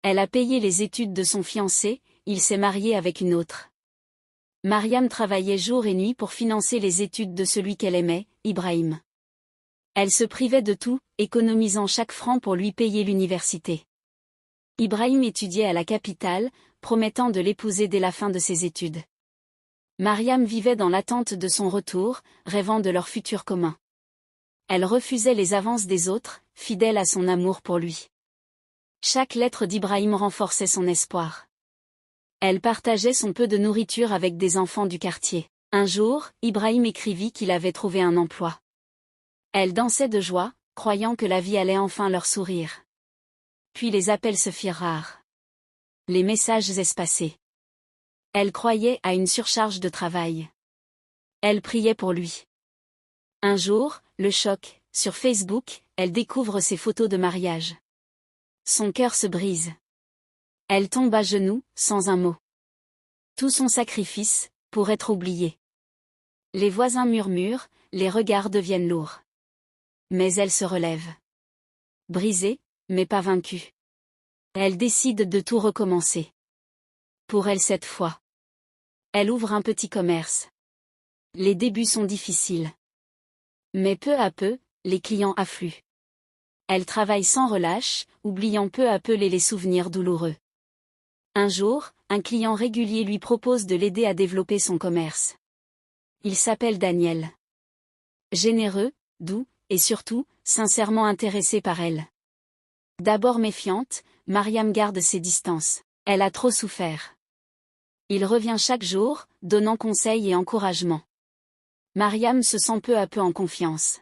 Elle a payé les études de son fiancé, il s'est marié avec une autre. Mariam travaillait jour et nuit pour financer les études de celui qu'elle aimait, Ibrahim. Elle se privait de tout, économisant chaque franc pour lui payer l'université. Ibrahim étudiait à la capitale, promettant de l'épouser dès la fin de ses études. Mariam vivait dans l'attente de son retour, rêvant de leur futur commun. Elle refusait les avances des autres, fidèle à son amour pour lui. Chaque lettre d'Ibrahim renforçait son espoir. Elle partageait son peu de nourriture avec des enfants du quartier. Un jour, Ibrahim écrivit qu'il avait trouvé un emploi. Elle dansait de joie, croyant que la vie allait enfin leur sourire. Puis les appels se firent rares. Les messages espacés. Elle croyait à une surcharge de travail. Elle priait pour lui. Un jour, le choc, sur Facebook, elle découvre ses photos de mariage. Son cœur se brise. Elle tombe à genoux, sans un mot. Tout son sacrifice, pour être oublié. Les voisins murmurent, les regards deviennent lourds. Mais elle se relève. Brisée, mais pas vaincue. Elle décide de tout recommencer. Pour elle cette fois. Elle ouvre un petit commerce. Les débuts sont difficiles. Mais peu à peu, les clients affluent. Elle travaille sans relâche, oubliant peu à peu les souvenirs douloureux. Un jour, un client régulier lui propose de l'aider à développer son commerce. Il s'appelle Daniel. Généreux, doux, et surtout, sincèrement intéressé par elle. D'abord méfiante, Mariam garde ses distances. Elle a trop souffert. Il revient chaque jour, donnant conseils et encouragement. Mariam se sent peu à peu en confiance.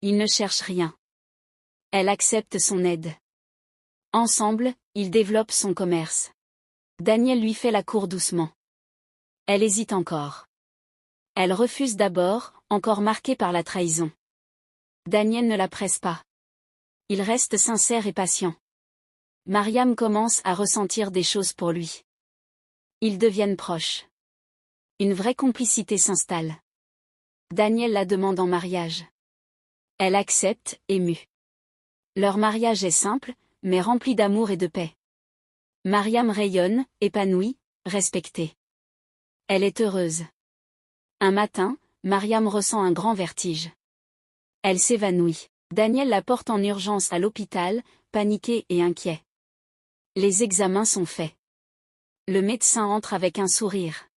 Il ne cherche rien. Elle accepte son aide. Ensemble, ils développent son commerce. Daniel lui fait la cour doucement. Elle hésite encore. Elle refuse d'abord, encore marquée par la trahison. Daniel ne la presse pas. Il reste sincère et patient. Mariam commence à ressentir des choses pour lui. Ils deviennent proches. Une vraie complicité s'installe. Daniel la demande en mariage. Elle accepte, émue. Leur mariage est simple, mais rempli d'amour et de paix. Mariam rayonne, épanouie, respectée. Elle est heureuse. Un matin, Mariam ressent un grand vertige. Elle s'évanouit. Daniel la porte en urgence à l'hôpital, paniqué et inquiet. Les examens sont faits. Le médecin entre avec un sourire.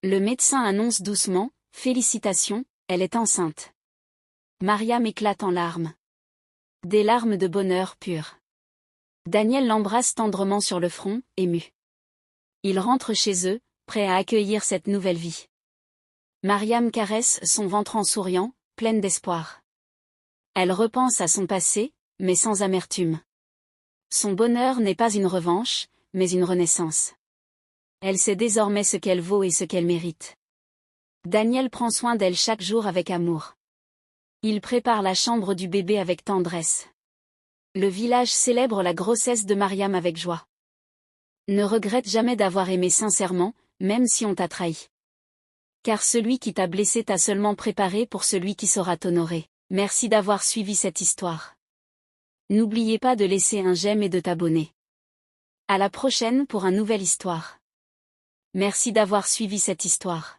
Le médecin annonce doucement, « Félicitations, elle est enceinte ». Mariam éclate en larmes. Des larmes de bonheur pur. Daniel l'embrasse tendrement sur le front, ému. Ils rentrent chez eux, prêts à accueillir cette nouvelle vie. Mariam caresse son ventre en souriant, pleine d'espoir. Elle repense à son passé, mais sans amertume. Son bonheur n'est pas une revanche, mais une renaissance. Elle sait désormais ce qu'elle vaut et ce qu'elle mérite. Daniel prend soin d'elle chaque jour avec amour. Il prépare la chambre du bébé avec tendresse. Le village célèbre la grossesse de Mariam avec joie. Ne regrette jamais d'avoir aimé sincèrement, même si on t'a trahi. Car celui qui t'a blessé t'a seulement préparé pour celui qui saura t'honorer. Merci d'avoir suivi cette histoire. N'oubliez pas de laisser un j'aime et de t'abonner. À la prochaine pour une nouvelle histoire. Merci d'avoir suivi cette histoire.